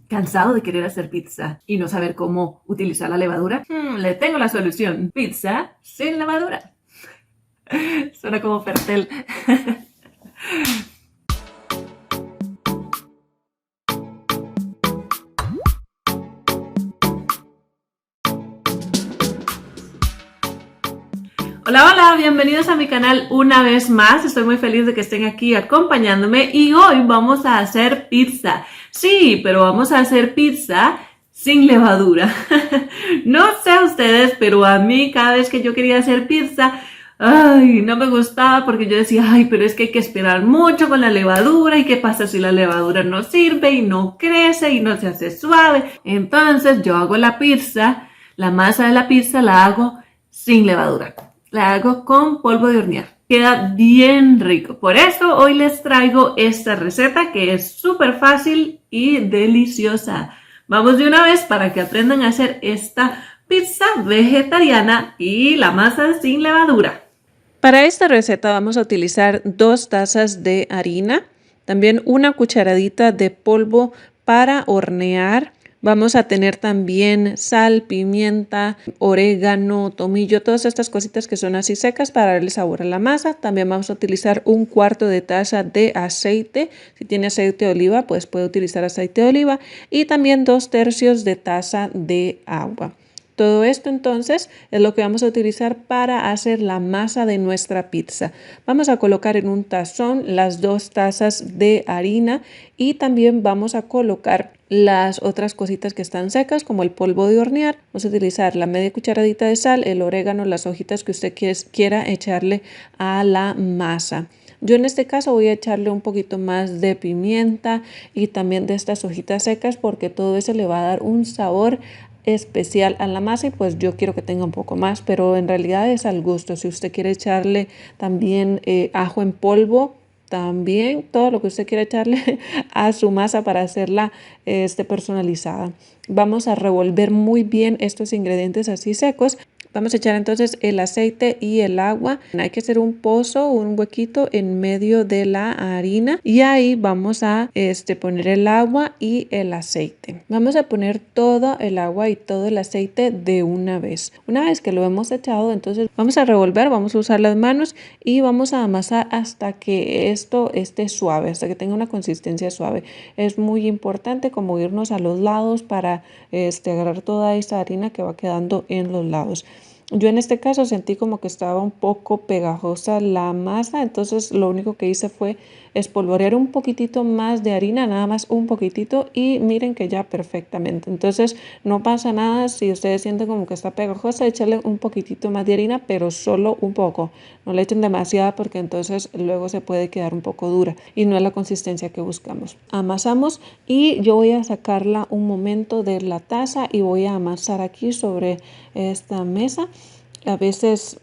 ¿Cansado de querer hacer pizza y no saber cómo utilizar la levadura? Le tengo la solución. Pizza sin levadura. Suena como Fertel. Hola, hola, bienvenidos a mi canal una vez más. Estoy muy feliz de que estén aquí acompañándome y hoy vamos a hacer pizza. Sí, pero vamos a hacer pizza sin levadura. No sé a ustedes, pero a mí cada vez que yo quería hacer pizza, ay, no me gustaba porque yo decía, ay, pero es que hay que esperar mucho con la levadura y qué pasa si la levadura no sirve y no crece y no se hace suave. Entonces yo hago la pizza, la masa de la pizza la hago sin levadura. La hago con polvo de hornear. Queda bien rico. Por eso hoy les traigo esta receta que es súper fácil y deliciosa. Vamos de una vez para que aprendan a hacer esta pizza vegetariana y la masa sin levadura. Para esta receta vamos a utilizar 2 tazas de harina, también una cucharadita de polvo para hornear. Vamos a tener también sal, pimienta, orégano, tomillo, todas estas cositas que son así secas para darle sabor a la masa. También vamos a utilizar 1/4 de taza de aceite. Si tiene aceite de oliva, pues puede utilizar aceite de oliva. Y también 2/3 de taza de agua. Todo esto entonces es lo que vamos a utilizar para hacer la masa de nuestra pizza. Vamos a colocar en un tazón las 2 tazas de harina y también vamos a colocar las otras cositas que están secas como el polvo de hornear. Vamos a utilizar la media cucharadita de sal, el orégano, las hojitas que usted quiera echarle a la masa. Yo en este caso voy a echarle un poquito más de pimienta y también de estas hojitas secas porque todo eso le va a dar un sabor especial a la masa y pues yo quiero que tenga un poco más, pero en realidad es al gusto. Si usted quiere echarle también ajo en polvo, también todo lo que usted quiera echarle a su masa para hacerla personalizada. Vamos a revolver muy bien estos ingredientes así secos. Vamos a echar entonces el aceite y el agua. Hay que hacer un pozo, un huequito en medio de la harina y ahí vamos a poner el agua y el aceite. Vamos a poner todo el agua y todo el aceite de una vez. Una vez que lo hemos echado, entonces vamos a revolver, vamos a usar las manos y vamos a amasar hasta que esto esté suave, hasta que tenga una consistencia suave. Es muy importante como irnos a los lados para agarrar toda esta harina que va quedando en los lados. Yo en este caso sentí como que estaba un poco pegajosa la masa, entonces lo único que hice fue espolvorear un poquitito más de harina, nada más un poquitito y miren que ya perfectamente. Entonces no pasa nada si ustedes sienten como que está pegajosa, échale un poquitito más de harina, pero solo un poco. No le echen demasiada porque entonces luego se puede quedar un poco dura y no es la consistencia que buscamos. Amasamos y yo voy a sacarla un momento de la taza y voy a amasar aquí sobre esta mesa. A veces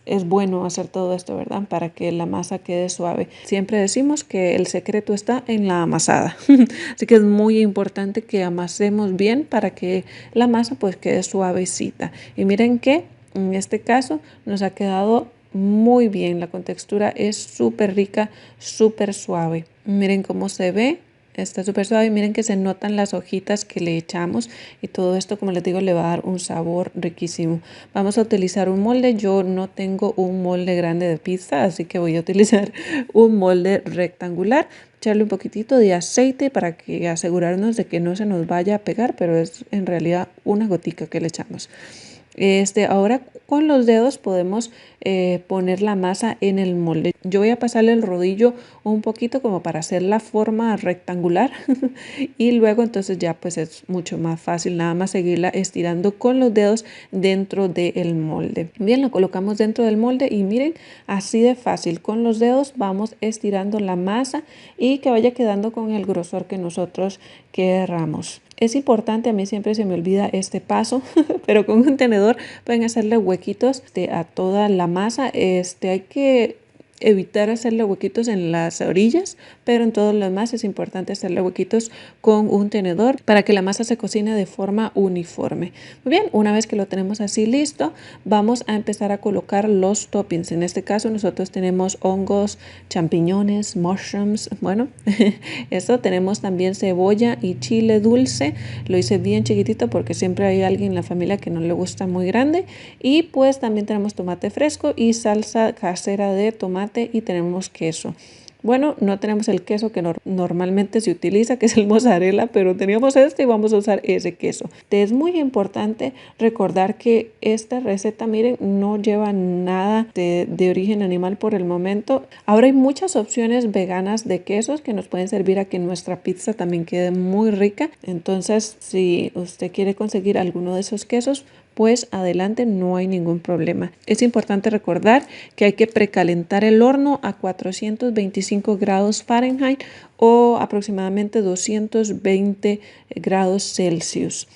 es bueno hacer todo esto, ¿verdad? Para que la masa quede suave. Siempre decimos que el secreto está en la amasada. Así que es muy importante que amasemos bien para que la masa pues quede suavecita. Y miren que en este caso nos ha quedado muy bien. La contextura es súper rica, súper suave. Miren cómo se ve. Está súper suave y miren que se notan las hojitas que le echamos y todo esto, como les digo, le va a dar un sabor riquísimo. Vamos a utilizar un molde. Yo no tengo un molde grande de pizza, así que voy a utilizar un molde rectangular. Echarle un poquitito de aceite para que asegurarnos de que no se nos vaya a pegar, pero es en realidad una gotica que le echamos. Ahora con los dedos podemos poner la masa en el molde. Yo voy a pasarle el rodillo un poquito como para hacer la forma rectangular y luego entonces ya pues es mucho más fácil nada más seguirla estirando con los dedos dentro del molde. Bien, lo colocamos dentro del molde y miren, así de fácil con los dedos vamos estirando la masa y que vaya quedando con el grosor que nosotros querramos. Es importante, a mí siempre se me olvida este paso, pero con un tenedor pueden hacerle huequitos a toda la masa. Hay que evitar hacerle huequitos en las orillas, pero en todo lo demás es importante hacerle huequitos con un tenedor para que la masa se cocine de forma uniforme. Muy bien, una vez que lo tenemos así listo, vamos a empezar a colocar los toppings. En este caso nosotros tenemos hongos, champiñones, mushrooms, bueno, eso, tenemos también cebolla y chile dulce. Lo hice bien chiquitito porque siempre hay alguien en la familia que no le gusta muy grande. Y pues también tenemos tomate fresco y salsa casera de tomate y tenemos queso. Bueno, no tenemos el queso que normalmente se utiliza, que es el mozzarella, pero teníamos este y vamos a usar ese queso. Es muy importante recordar que esta receta, miren, no lleva nada de origen animal por el momento. Ahora hay muchas opciones veganas de quesos que nos pueden servir a que nuestra pizza también quede muy rica. Entonces, si usted quiere conseguir alguno de esos quesos, pues adelante, no hay ningún problema. Es importante recordar que hay que precalentar el horno a 425 grados Fahrenheit o aproximadamente 220 grados Celsius.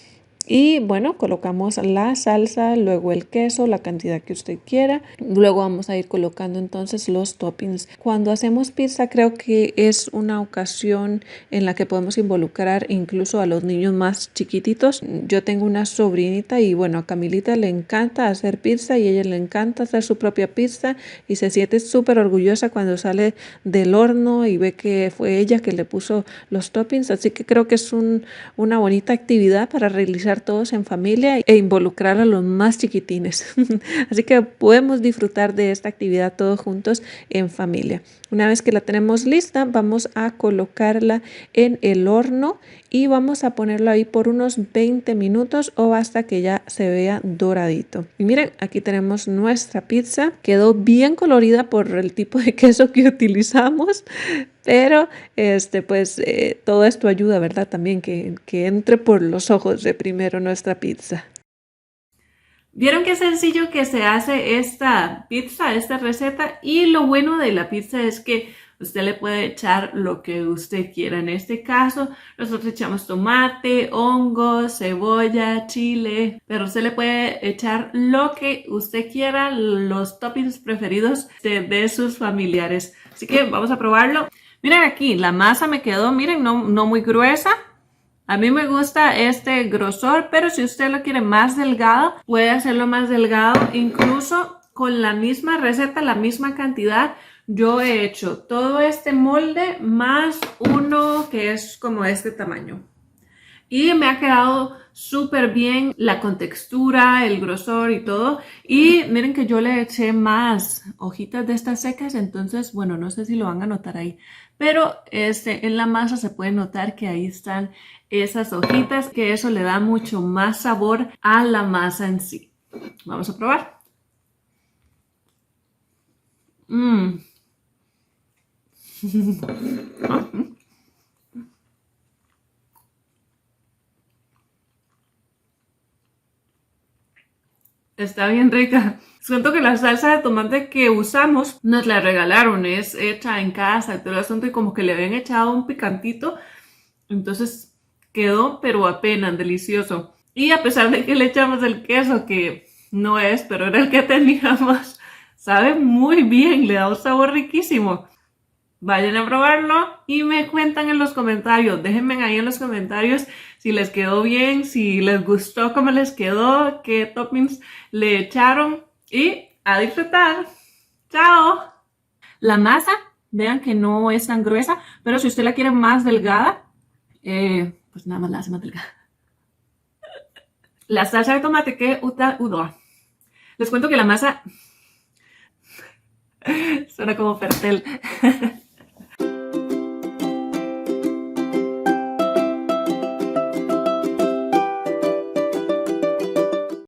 Y bueno, colocamos la salsa, luego el queso, la cantidad que usted quiera. Luego vamos a ir colocando entonces los toppings. Cuando hacemos pizza creo que es una ocasión en la que podemos involucrar incluso a los niños más chiquititos. Yo tengo una sobrinita y bueno, a Camilita le encanta hacer pizza y a ella le encanta hacer su propia pizza y se siente súper orgullosa cuando sale del horno y ve que fue ella que le puso los toppings. Así que creo que es una bonita actividad para realizar todos en familia e involucrar a los más chiquitines. Así que podemos disfrutar de esta actividad todos juntos en familia. Una vez que la tenemos lista, vamos a colocarla en el horno y vamos a ponerlo ahí por unos 20 minutos o hasta que ya se vea doradito. Y miren, aquí tenemos nuestra pizza. Quedó bien colorida por el tipo de queso que utilizamos, pero todo esto ayuda, ¿verdad? También que entre por los ojos de primero nuestra pizza. ¿Vieron qué sencillo que se hace esta pizza, esta receta? Y lo bueno de la pizza es que usted le puede echar lo que usted quiera. En este caso, nosotros echamos tomate, hongos, cebolla, chile, pero usted le puede echar lo que usted quiera, los toppings preferidos de sus familiares. Así que vamos a probarlo. Miren aquí, la masa me quedó, miren, no muy gruesa. A mí me gusta este grosor, pero si usted lo quiere más delgado, puede hacerlo más delgado. Incluso con la misma receta, la misma cantidad, yo he hecho todo este molde más uno que es como este tamaño. Y me ha quedado súper bien la contextura, el grosor y todo. Y miren que yo le eché más hojitas de estas secas, entonces, bueno, no sé si lo van a notar ahí. Pero en la masa se puede notar que ahí están esas hojitas, que eso le da mucho más sabor a la masa en sí. Vamos a probar. Está bien rica. Siento que la salsa de tomate que usamos nos la regalaron, es hecha en casa y todo el asunto y como que le habían echado un picantito. Entonces quedó pero apenas delicioso. Y a pesar de que le echamos el queso, que no es, pero era el que teníamos, sabe muy bien, le da un sabor riquísimo. Vayan a probarlo y me cuentan en los comentarios. Déjenme ahí en los comentarios si les quedó bien, si les gustó cómo les quedó, qué toppings le echaron y a disfrutar. ¡Chao! La masa, vean que no es tan gruesa, pero si usted la quiere más delgada, pues nada más la hace más delgada. La salsa de tomate que udo. Les cuento que la masa suena como fertel.